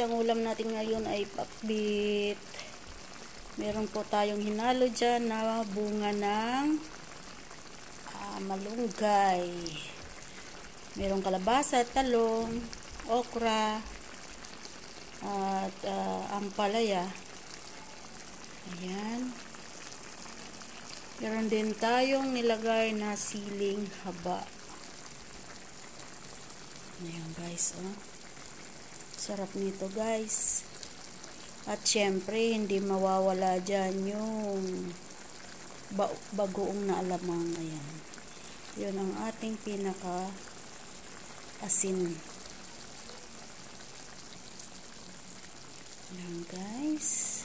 ang ulam natin ngayon ay pakbit. Meron po tayong hinalo dyan na bunga ng malunggay. Merong kalabasa, talong, okra, at ampalaya. Ayan. Meron din tayong nilagay na siling haba. Ayan guys, oh. Sarap nito guys. At syempre, hindi mawawala dyan yung bagoong na alamang. Ayan. Yun ang ating pinaka asin. Ayan guys.